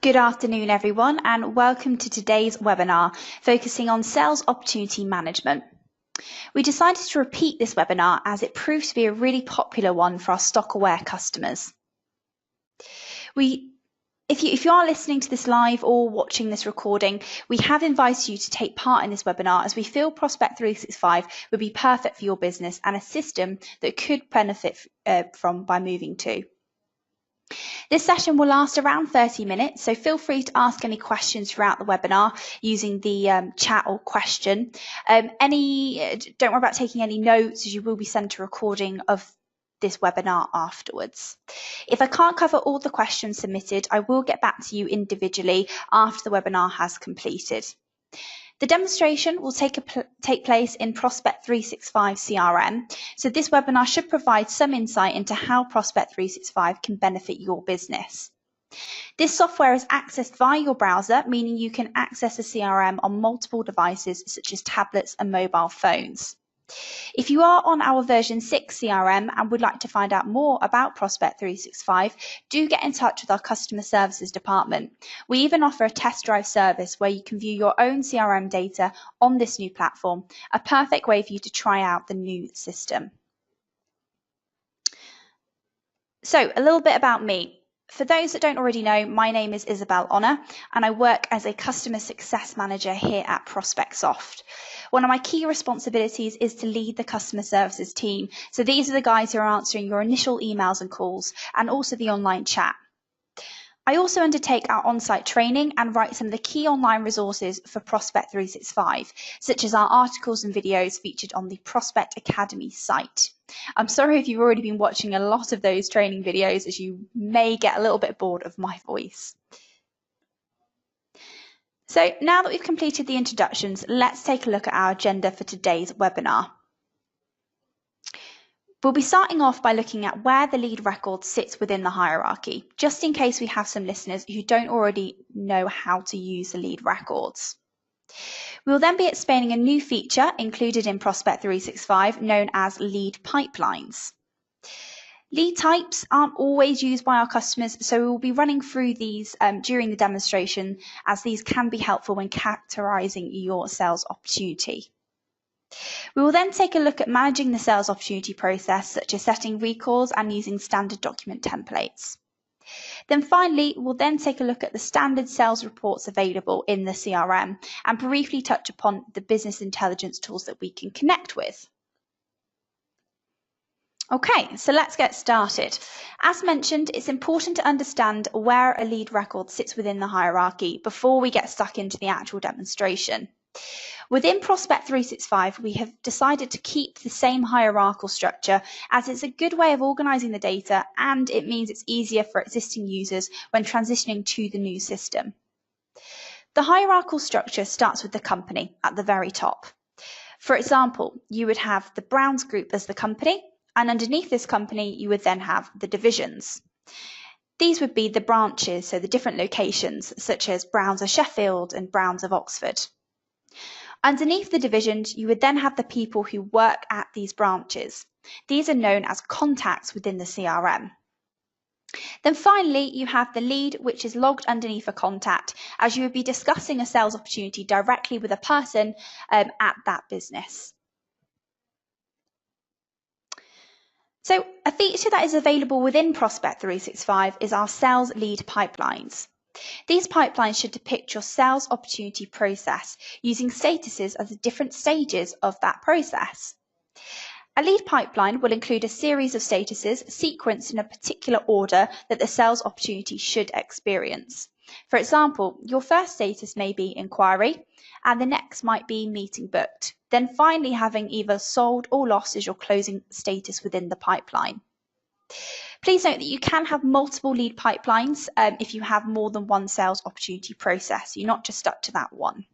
Good afternoon, everyone, and welcome to today's webinar focusing on sales opportunity management. We decided to repeat this webinar as it proved to be a really popular one for our stock-aware customers. If you are listening to this live or watching this recording, we have invited you to take part in this webinar as we feel Prospect 365 would be perfect for your business and a system that could benefit from by moving to. This session will last around 30 minutes, so feel free to ask any questions throughout the webinar using the chat or question. Don't worry about taking any notes as you will be sent a recording of this webinar afterwards. If I can't cover all the questions submitted, I will get back to you individually after the webinar has completed. The demonstration will take place in Prospect 365 CRM, so this webinar should provide some insight into how Prospect 365 can benefit your business. This software is accessed via your browser, meaning you can access a CRM on multiple devices such as tablets and mobile phones. If you are on our version 6 CRM and would like to find out more about Prospect 365, do get in touch with our customer services department. We even offer a test drive service where you can view your own CRM data on this new platform, a perfect way for you to try out the new system. So, a little bit about me. For those that don't already know, my name is Isabel Honor and I work as a Customer Success Manager here at Prospect Soft. One of my key responsibilities is to lead the customer services team. So these are the guys who are answering your initial emails and calls and also the online chat. I also undertake our on-site training and write some of the key online resources for Prospect 365, such as our articles and videos featured on the Prospect Academy site. I'm sorry if you've already been watching a lot of those training videos, as you may get a little bit bored of my voice. So now that we've completed the introductions, let's take a look at our agenda for today's webinar. We'll be starting off by looking at where the lead record sits within the hierarchy, just in case we have some listeners who don't already know how to use the lead records. We'll then be explaining a new feature included in Prospect 365 known as lead pipelines. Lead types aren't always used by our customers, so we will be running through these during the demonstration, as these can be helpful when characterizing your sales opportunity. We will then take a look at managing the sales opportunity process, such as setting recalls and using standard document templates. Then finally, we'll then take a look at the standard sales reports available in the CRM and briefly touch upon the business intelligence tools that we can connect with. Okay, so let's get started. As mentioned, it's important to understand where a lead record sits within the hierarchy before we get stuck into the actual demonstration. Within Prospect 365, we have decided to keep the same hierarchical structure as it's a good way of organizing the data and it means it's easier for existing users when transitioning to the new system. The hierarchical structure starts with the company at the very top. For example, you would have the Browns Group as the company, and underneath this company, you would then have the divisions. These would be the branches, so the different locations, such as Browns of Sheffield and Browns of Oxford. Underneath the divisions, you would then have the people who work at these branches. These are known as contacts within the CRM. Then finally, you have the lead, which is logged underneath a contact, as you would be discussing a sales opportunity directly with a person at that business. So a feature that is available within Prospect 365 is our sales lead pipelines. These pipelines should depict your sales opportunity process using statuses of the different stages of that process. A lead pipeline will include a series of statuses sequenced in a particular order that the sales opportunity should experience. For example, your first status may be inquiry, and the next might be meeting booked, then finally having either sold or lost as your closing status within the pipeline. Please note that you can have multiple lead pipelines if you have more than one sales opportunity process. You're not just stuck to that one.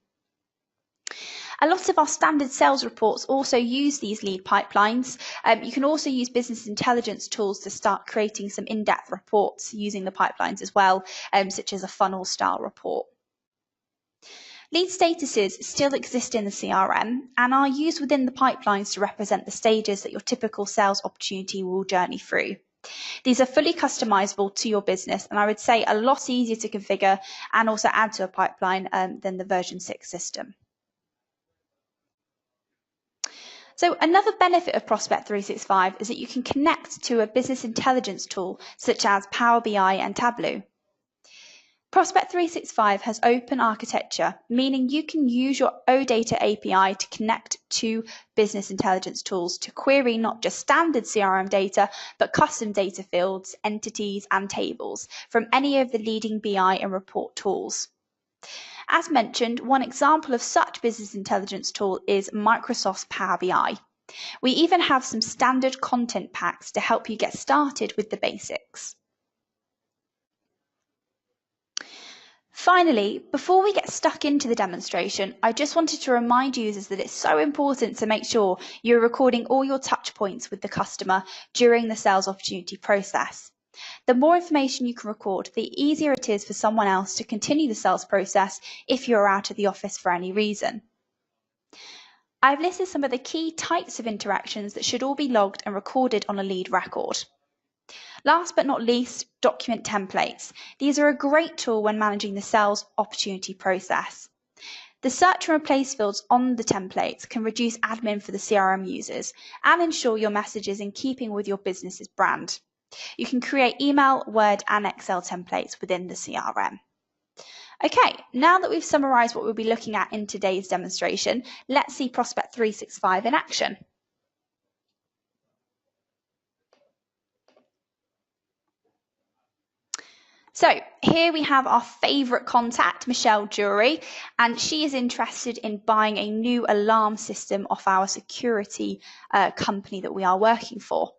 A lot of our standard sales reports also use these lead pipelines. You can also use business intelligence tools to start creating some in-depth reports using the pipelines as well, such as a funnel style report. Lead statuses still exist in the CRM and are used within the pipelines to represent the stages that your typical sales opportunity will journey through. These are fully customizable to your business, and I would say a lot easier to configure and also add to a pipeline than the version 6 system. So another benefit of Prospect 365 is that you can connect to a business intelligence tool such as Power BI and Tableau. Prospect 365 has open architecture, meaning you can use your OData API to connect to business intelligence tools to query not just standard CRM data, but custom data fields, entities, and tables from any of the leading BI and report tools. As mentioned, one example of such business intelligence tool is Microsoft's Power BI. We even have some standard content packs to help you get started with the basics. Finally, before we get stuck into the demonstration, I just wanted to remind users that it's so important to make sure you're recording all your touch points with the customer during the sales opportunity process. The more information you can record, the easier it is for someone else to continue the sales process if you're out of the office for any reason. I've listed some of the key types of interactions that should all be logged and recorded on a lead record. Last but not least, document templates. These are a great tool when managing the sales opportunity process. The search and replace fields on the templates can reduce admin for the CRM users and ensure your message is in keeping with your business's brand. You can create email, Word, and Excel templates within the CRM. Okay, now that we've summarized what we'll be looking at in today's demonstration, let's see Prospect 365 in action. So here we have our favourite contact, Michelle Jury, and she is interested in buying a new alarm system off our security company that we are working for.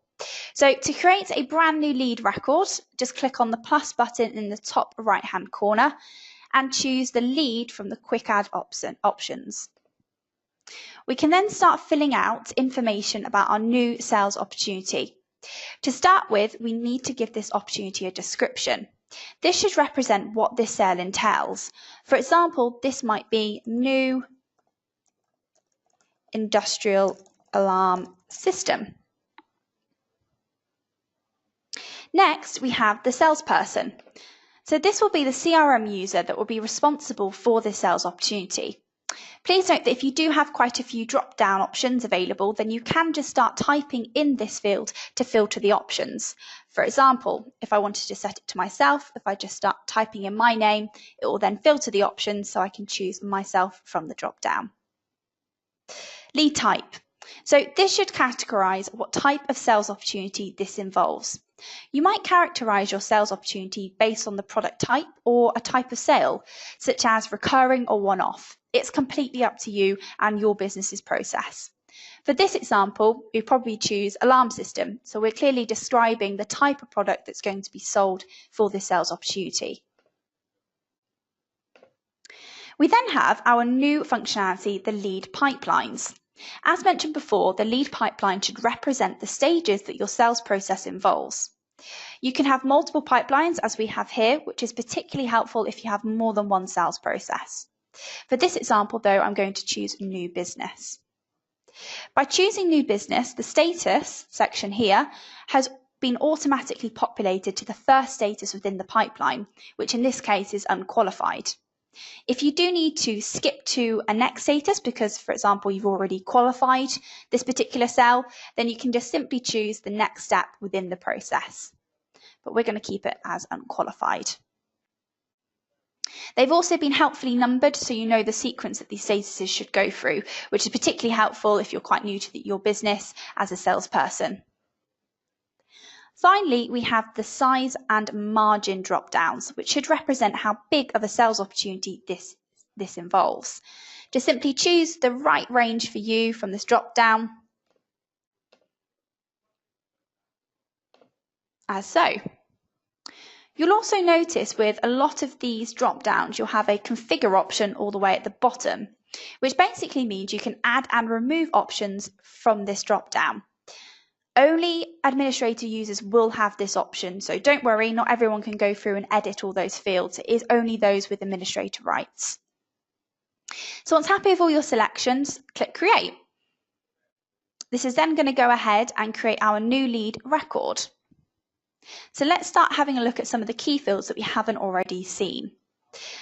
So to create a brand new lead record, just click on the plus button in the top right hand corner and choose the lead from the quick add options. We can then start filling out information about our new sales opportunity. To start with, we need to give this opportunity a description. This should represent what this sale entails. For example, this might be new industrial alarm system. Next, we have the salesperson. So this will be the CRM user that will be responsible for this sales opportunity. Please note that if you do have quite a few drop-down options available, then you can just start typing in this field to filter the options. For example, if I wanted to set it to myself, if I just start typing in my name, it will then filter the options so I can choose myself from the drop-down. Lead type. So this should categorize what type of sales opportunity this involves. You might characterize your sales opportunity based on the product type or a type of sale, such as recurring or one-off. It's completely up to you and your business's process. For this example, we probably choose alarm system, so we're clearly describing the type of product that's going to be sold for this sales opportunity. We then have our new functionality, the lead pipelines. As mentioned before, the lead pipeline should represent the stages that your sales process involves. You can have multiple pipelines, as we have here, which is particularly helpful if you have more than one sales process. For this example, though, I'm going to choose new business. By choosing new business, the status section here has been automatically populated to the first status within the pipeline, which in this case is unqualified. If you do need to skip to a next status because, for example, you've already qualified this particular cell, then you can just simply choose the next step within the process. But we're going to keep it as unqualified. They've also been helpfully numbered so you know the sequence that these statuses should go through, which is particularly helpful if you're quite new to your business as a salesperson. Finally, we have the size and margin drop-downs, which should represent how big of a sales opportunity this involves. Just simply choose the right range for you from this drop-down, as so. You'll also notice with a lot of these drop-downs, you'll have a configure option all the way at the bottom, which basically means you can add and remove options from this drop-down. Only administrator users will have this option, so don't worry, not everyone can go through and edit all those fields. It is only those with administrator rights. So once happy with all your selections, click Create. This is then going to go ahead and create our new lead record. So let's start having a look at some of the key fields that we haven't already seen.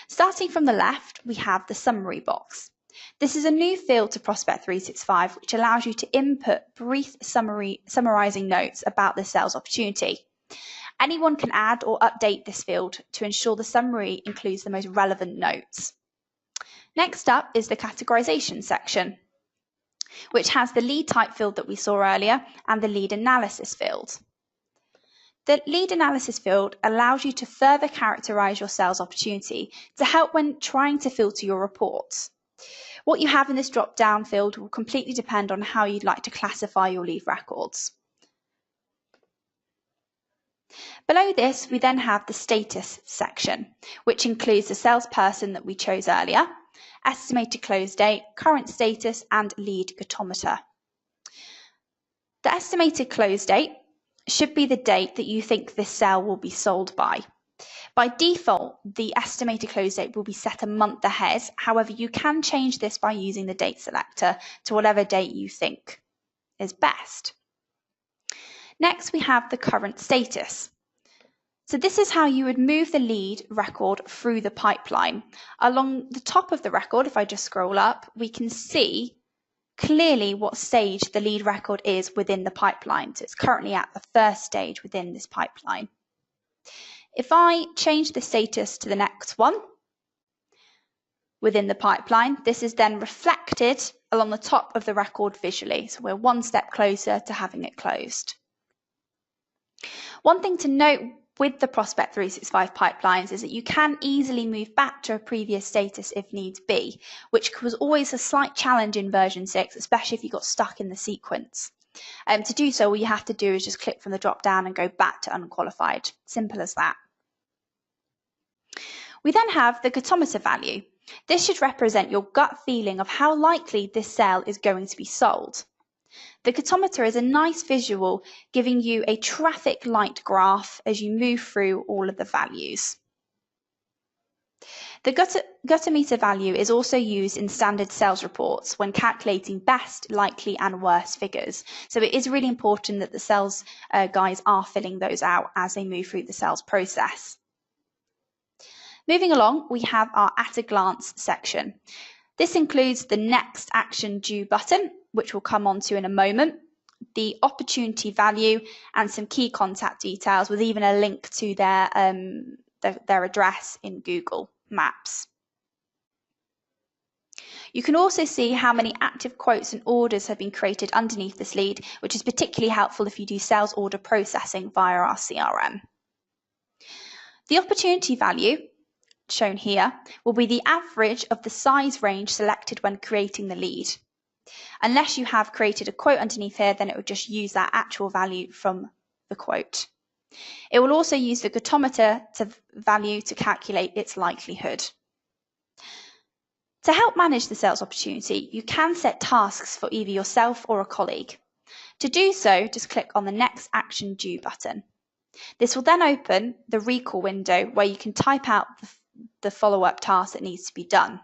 Starting from the left, we have the summary box. This is a new field to Prospect 365, which allows you to input brief summarizing notes about the sales opportunity. Anyone can add or update this field to ensure the summary includes the most relevant notes. Next up is the categorization section, which has the lead type field that we saw earlier and the lead analysis field. The lead analysis field allows you to further characterize your sales opportunity to help when trying to filter your reports. What you have in this drop-down field will completely depend on how you'd like to classify your lead records. Below this, we then have the status section, which includes the salesperson that we chose earlier, estimated close date, current status, and lead gatometer. The estimated close date should be the date that you think this sale will be sold by. By default, the estimated close date will be set a month ahead. However, you can change this by using the date selector to whatever date you think is best. Next, we have the current status. So this is how you would move the lead record through the pipeline. Along the top of the record, if I just scroll up, we can see clearly what stage the lead record is within the pipeline. So it's currently at the first stage within this pipeline. If I change the status to the next one within the pipeline, this is then reflected along the top of the record visually. So we're one step closer to having it closed. One thing to note with the Prospect 365 pipelines is that you can easily move back to a previous status if needs be, which was always a slight challenge in version 6, especially if you got stuck in the sequence. To do so, all you have to do is just click from the drop down and go back to unqualified. Simple as that. We then have the gatometer value. This should represent your gut feeling of how likely this sale is going to be sold. The gatometer is a nice visual giving you a traffic light graph as you move through all of the values. The gatometer value is also used in standard sales reports when calculating best, likely and worst figures. So it is really important that the sales guys are filling those out as they move through the sales process. Moving along, we have our at a glance section. This includes the next action due button, which we'll come on to in a moment, the opportunity value, and some key contact details with even a link to their address in Google Maps. You can also see how many active quotes and orders have been created underneath this lead, which is particularly helpful if you do sales order processing via our CRM. The opportunity value, shown here, will be the average of the size range selected when creating the lead. Unless you have created a quote underneath here, then it will just use that actual value from the quote. It will also use the gatometer value to calculate its likelihood. To help manage the sales opportunity, you can set tasks for either yourself or a colleague. To do so, just click on the Next Action Due button. This will then open the recall window where you can type out the follow-up task that needs to be done.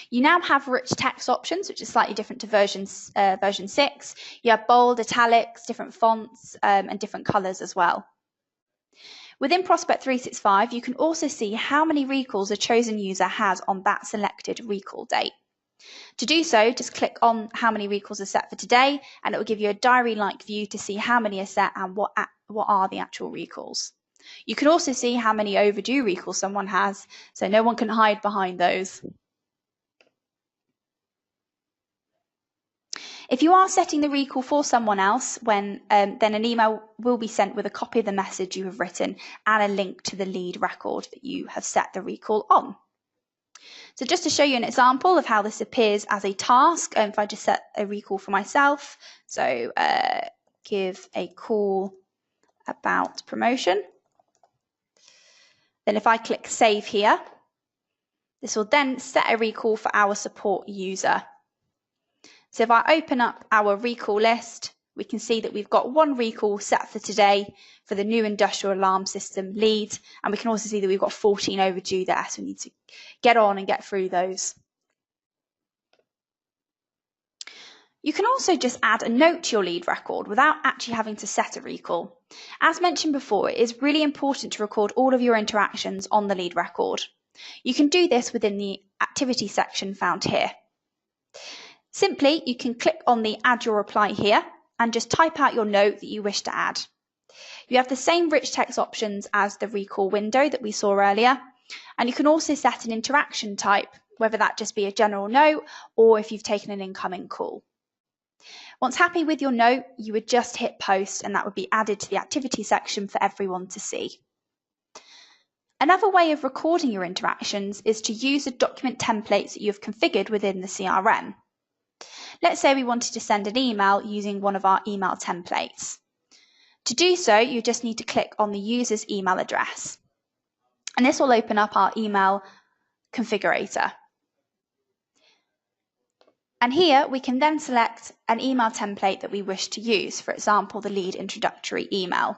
You now have rich text options, which is slightly different to version 6. You have bold, italics, different fonts, and different colors as well. Within Prospect 365, you can also see how many recalls a chosen user has on that selected recall date. To do so, just click on how many recalls are set for today, and it will give you a diary-like view to see how many are set and what are the actual recalls. You can also see how many overdue recalls someone has, so no one can hide behind those. If you are setting the recall for someone else, then an email will be sent with a copy of the message you have written and a link to the lead record that you have set the recall on. So just to show you an example of how this appears as a task, if I just set a recall for myself, so give a call about promotion. Then if I click save here, this will then set a recall for our support user. So if I open up our recall list, we can see that we've got one recall set for today for the new industrial alarm system lead, and we can also see that we've got 14 overdue there, so we need to get on and get through those. You can also just add a note to your lead record without actually having to set a recall. As mentioned before, it is really important to record all of your interactions on the lead record. You can do this within the activity section found here. Simply, you can click on the Add Your Reply here and just type out your note that you wish to add. You have the same rich text options as the recall window that we saw earlier, and you can also set an interaction type, whether that just be a general note or if you've taken an incoming call. Once happy with your note, you would just hit post and that would be added to the activity section for everyone to see. Another way of recording your interactions is to use the document templates that you've configured within the CRM. Let's say we wanted to send an email using one of our email templates. To do so, you just need to click on the user's email address. And this will open up our email configurator. And here we can then select an email template that we wish to use, for example, the lead introductory email.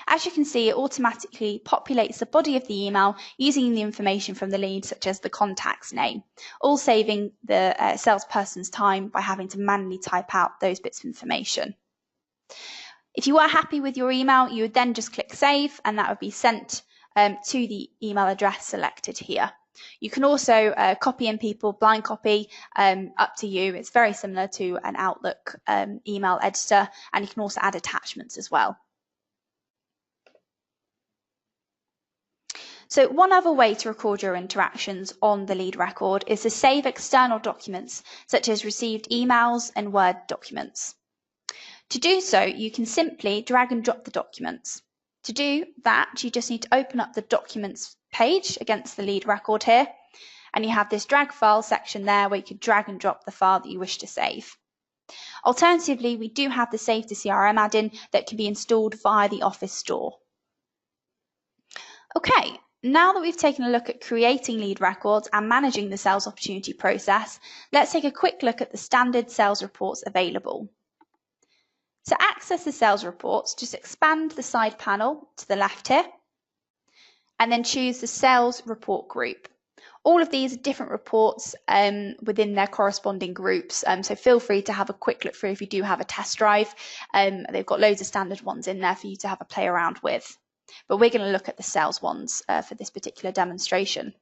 As you can see, it automatically populates the body of the email using the information from the lead, such as the contact's name, all saving the salesperson's time by having to manually type out those bits of information. If you are happy with your email, you would then just click Save, and that would be sent to the email address selected here. You can also copy in people, blind copy, up to you. It's very similar to an Outlook email editor, and you can also add attachments as well. So one other way to record your interactions on the lead record is to save external documents, such as received emails and Word documents. To do so, you can simply drag and drop the documents. To do that, you just need to open up the Documents page against the lead record here, and you have this drag file section there where you can drag and drop the file that you wish to save. Alternatively, we do have the Save to CRM add-in that can be installed via the Office store. Okay, now that we've taken a look at creating lead records and managing the sales opportunity process, let's take a quick look at the standard sales reports available. To access the sales reports, just expand the side panel to the left here, and then choose the sales report group. All of these are different reports within their corresponding groups, so feel free to have a quick look through if you do have a test drive. They've got loads of standard ones in there for you to have a play around with. But we're going to look at the sales ones for this particular demonstration.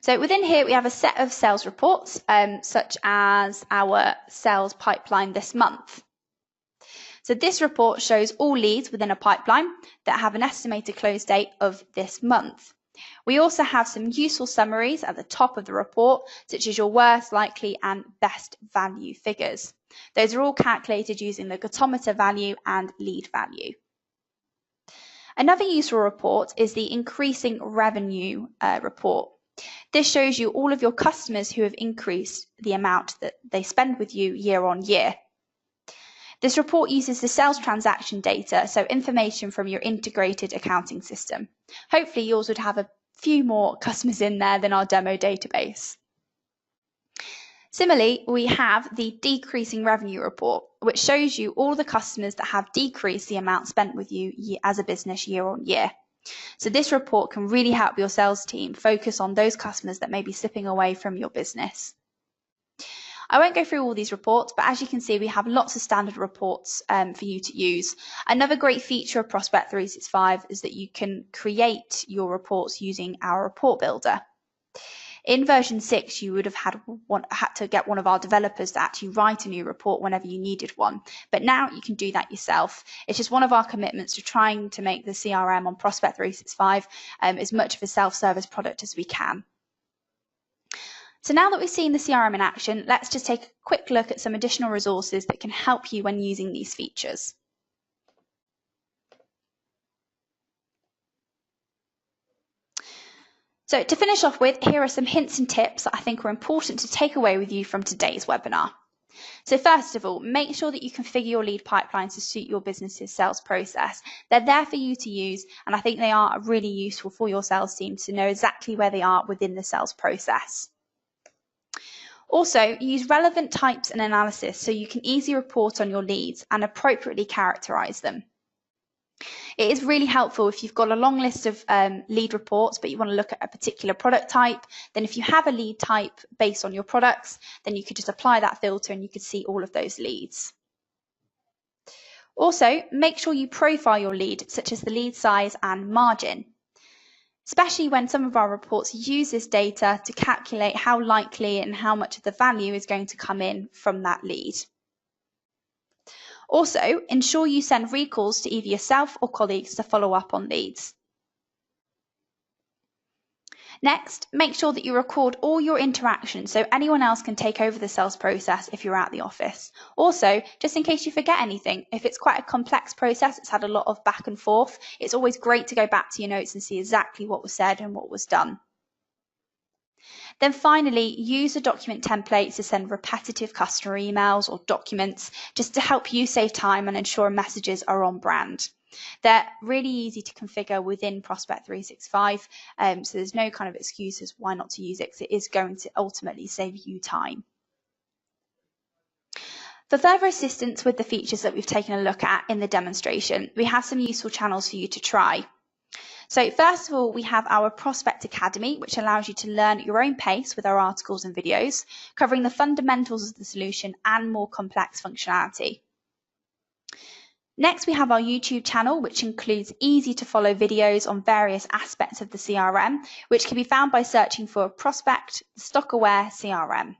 So within here, we have a set of sales reports, such as our sales pipeline this month. So this report shows all leads within a pipeline that have an estimated close date of this month. We also have some useful summaries at the top of the report, such as your worst, likely, and best value figures. Those are all calculated using the Gatometer value and lead value. Another useful report is the increasing revenue report. This shows you all of your customers who have increased the amount that they spend with you year on year. This report uses the sales transaction data, so information from your integrated accounting system. Hopefully yours would have a few more customers in there than our demo database. Similarly, we have the decreasing revenue report, which shows you all the customers that have decreased the amount spent with you as a business year on year. So this report can really help your sales team focus on those customers that may be slipping away from your business. I won't go through all these reports, but as you can see, we have lots of standard reports for you to use. Another great feature of Prospect 365 is that you can create your reports using our report builder. In version 6, you would have had to get one of our developers to actually write a new report whenever you needed one. But now you can do that yourself. It's just one of our commitments to trying to make the CRM on Prospect 365 as much of a self-service product as we can. So now that we've seen the CRM in action, let's just take a quick look at some additional resources that can help you when using these features. So to finish off with, here are some hints and tips that I think are important to take away with you from today's webinar. So first of all, make sure that you configure your lead pipelines to suit your business's sales process. They're there for you to use, and I think they are really useful for your sales team to know exactly where they are within the sales process. Also, use relevant types and analysis so you can easily report on your leads and appropriately characterize them. It is really helpful if you've got a long list of lead reports, but you want to look at a particular product type. Then if you have a lead type based on your products, then you could just apply that filter and you could see all of those leads. Also, make sure you profile your lead, such as the lead size and margin, especially when some of our reports use this data to calculate how likely and how much of the value is going to come in from that lead. Also, ensure you send recalls to either yourself or colleagues to follow up on leads. Next, make sure that you record all your interactions so anyone else can take over the sales process if you're at the office. Also, just in case you forget anything, if it's quite a complex process, it's had a lot of back and forth, it's always great to go back to your notes and see exactly what was said and what was done. Then finally, use a document template to send repetitive customer emails or documents just to help you save time and ensure messages are on brand. They're really easy to configure within Prospect 365, so there's no kind of excuses why not to use it, because it is going to ultimately save you time. For further assistance with the features that we've taken a look at in the demonstration, we have some useful channels for you to try. So first of all, we have our Prospect Academy, which allows you to learn at your own pace with our articles and videos, covering the fundamentals of the solution and more complex functionality. Next, we have our YouTube channel, which includes easy to follow videos on various aspects of the CRM, which can be found by searching for Prospect Stock Aware CRM.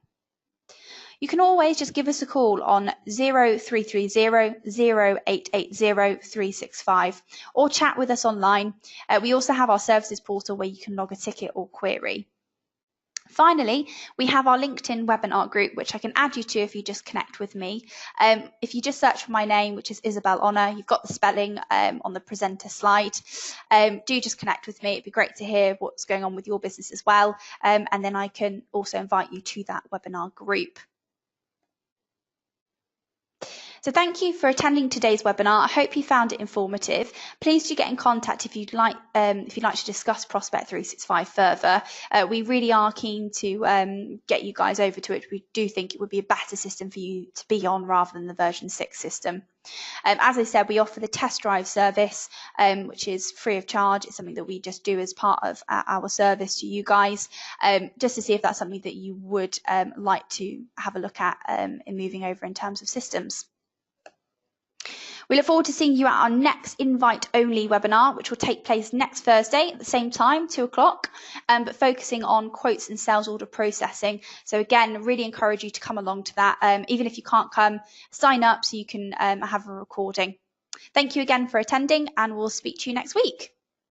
You can always just give us a call on 0330 0880 365 or chat with us online. We also have our services portal where you can log a ticket or query. Finally, we have our LinkedIn webinar group, which I can add you to if you just connect with me. If you just search for my name, which is Isabel Honor, you've got the spelling on the presenter slide. Do just connect with me. It'd be great to hear what's going on with your business as well. And then I can also invite you to that webinar group. So thank you for attending today's webinar. I hope you found it informative. Please do get in contact if you'd like to discuss Prospect 365 further. We really are keen to get you guys over to it. We do think it would be a better system for you to be on rather than the version 6 system. As I said, we offer the test drive service, which is free of charge. It's something that we just do as part of our service to you guys, just to see if that's something that you would like to have a look at in moving over in terms of systems. We look forward to seeing you at our next invite-only webinar, which will take place next Thursday at the same time, 2 o'clock, but focusing on quotes and sales order processing. So again, really encourage you to come along to that. Even if you can't come, sign up so you can have a recording. Thank you again for attending, and we'll speak to you next week.